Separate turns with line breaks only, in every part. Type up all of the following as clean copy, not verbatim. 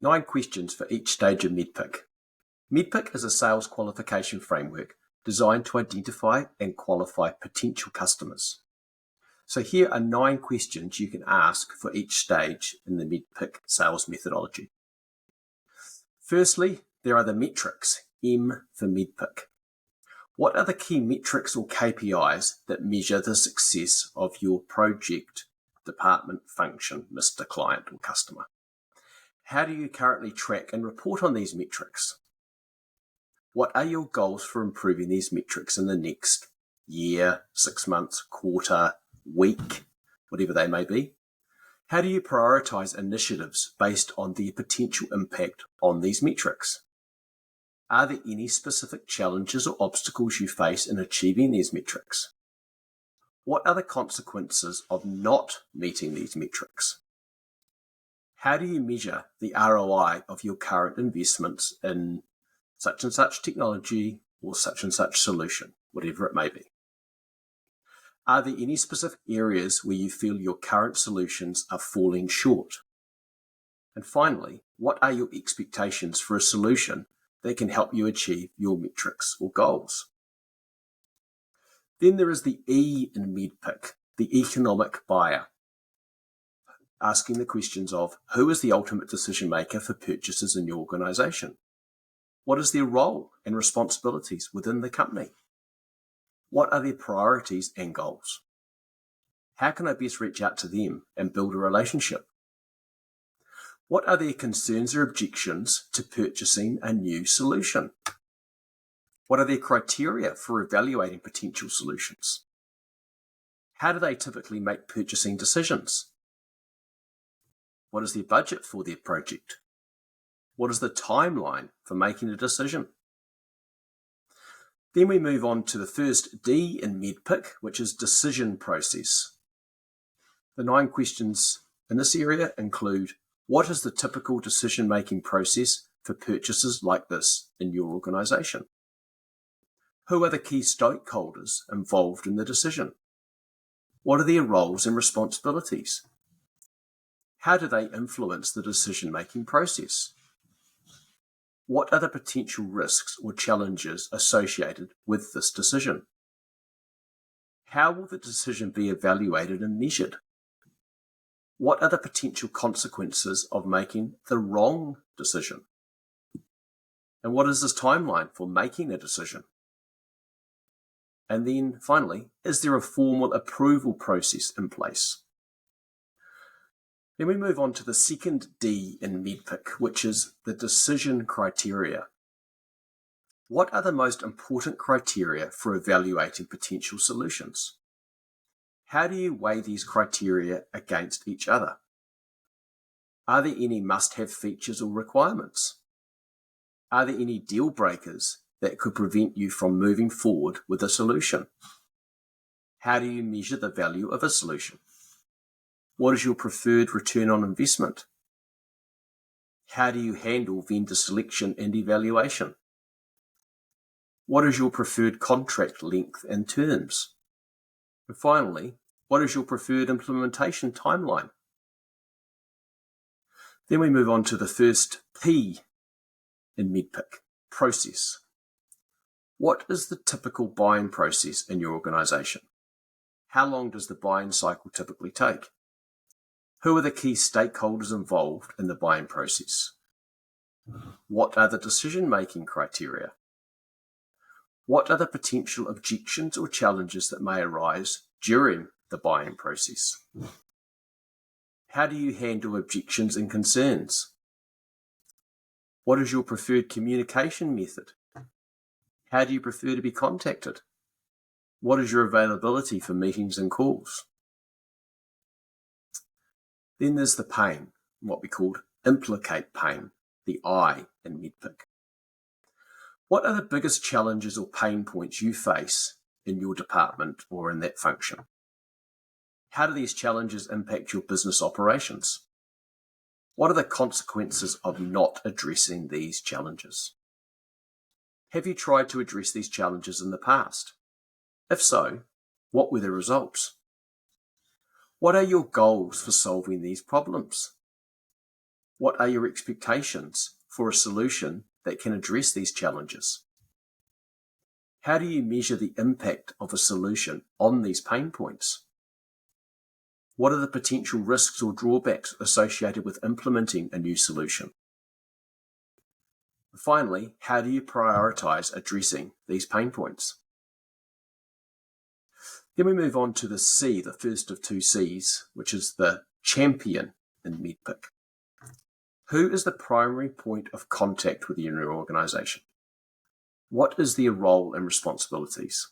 9 questions for each stage of MEDDPICC. MEDDPICC is a sales qualification framework designed to identify and qualify potential customers. So here are 9 questions you can ask for each stage in the MEDDPICC sales methodology. Firstly, there are the metrics, M for MEDDPICC. What are the key metrics or KPIs that measure the success of your project, department, function, Mr. Client or customer? How do you currently track and report on these metrics? What are your goals for improving these metrics in the next year, 6 months, quarter, week, whatever they may be? How do you prioritise initiatives based on their potential impact on these metrics? Are there any specific challenges or obstacles you face in achieving these metrics? What are the consequences of not meeting these metrics? How do you measure the ROI of your current investments in such and such technology or such and such solution, whatever it may be? Are there any specific areas where you feel your current solutions are falling short? And finally, what are your expectations for a solution that can help you achieve your metrics or goals? Then there is the E in MEDDPICC, the economic buyer, asking the questions of who is the ultimate decision maker for purchases in your organisation? What is their role and responsibilities within the company? What are their priorities and goals? How can I best reach out to them and build a relationship? What are their concerns or objections to purchasing a new solution? What are their criteria for evaluating potential solutions? How do they typically make purchasing decisions? What is their budget for their project? What is the timeline for making a decision? Then we move on to the first D in MEDDPICC, which is decision process. The 9 questions in this area include: what is the typical decision-making process for purchases like this in your organisation? Who are the key stakeholders involved in the decision? What are their roles and responsibilities? How do they influence the decision-making process? What are the potential risks or challenges associated with this decision? How will the decision be evaluated and measured? What are the potential consequences of making the wrong decision? And what is this timeline for making a decision? And then finally, is there a formal approval process in place? Then we move on to the second D in MEDDPICC, which is the decision criteria. What are the most important criteria for evaluating potential solutions? How do you weigh these criteria against each other? Are there any must-have features or requirements? Are there any deal breakers that could prevent you from moving forward with a solution? How do you measure the value of a solution? What is your preferred return on investment? How do you handle vendor selection and evaluation? What is your preferred contract length and terms? And finally, what is your preferred implementation timeline? Then we move on to the first P in MEDDPICC, process. What is the typical buying process in your organisation? How long does the buying cycle typically take? Who are the key stakeholders involved in the buying process? What are the decision-making criteria? What are the potential objections or challenges that may arise during the buying process? How do you handle objections and concerns? What is your preferred communication method? How do you prefer to be contacted? What is your availability for meetings and calls? Then there's the pain, what we called implicate pain, the I in MEDDPICC. What are the biggest challenges or pain points you face in your department or in that function? How do these challenges impact your business operations? What are the consequences of not addressing these challenges? Have you tried to address these challenges in the past? If so, what were the results? What are your goals for solving these problems? What are your expectations for a solution that can address these challenges? How do you measure the impact of a solution on these pain points? What are the potential risks or drawbacks associated with implementing a new solution? Finally, how do you prioritise addressing these pain points? Then we move on to the C, the first of two C's, which is the champion in MEDDPICC. Who is the primary point of contact within your organisation? What is their role and responsibilities?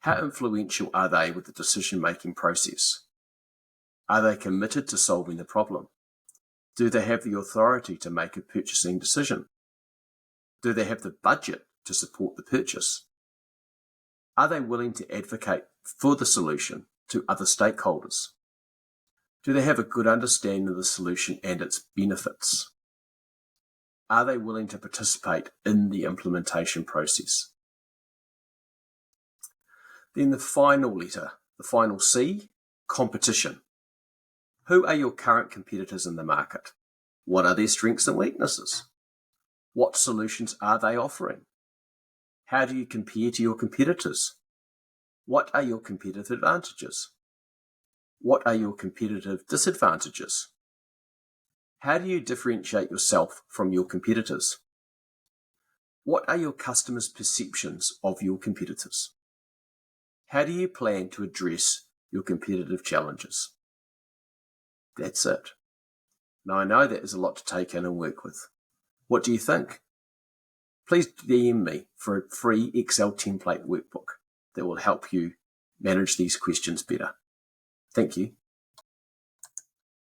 How influential are they with the decision-making process? Are they committed to solving the problem? Do they have the authority to make a purchasing decision? Do they have the budget to support the purchase? Are they willing to advocate for the solution to other stakeholders? Do they have a good understanding of the solution and its benefits? Are they willing to participate in the implementation process? Then the final letter, the final C, competition. Who are your current competitors in the market? What are their strengths and weaknesses? What solutions are they offering? How do you compare to your competitors? What are your competitive advantages? What are your competitive disadvantages? How do you differentiate yourself from your competitors? What are your customers' perceptions of your competitors? How do you plan to address your competitive challenges? That's it. Now I know that is a lot to take in and work with. What do you think? Please DM me for a free Excel template workbook that will help you manage these questions better. Thank you.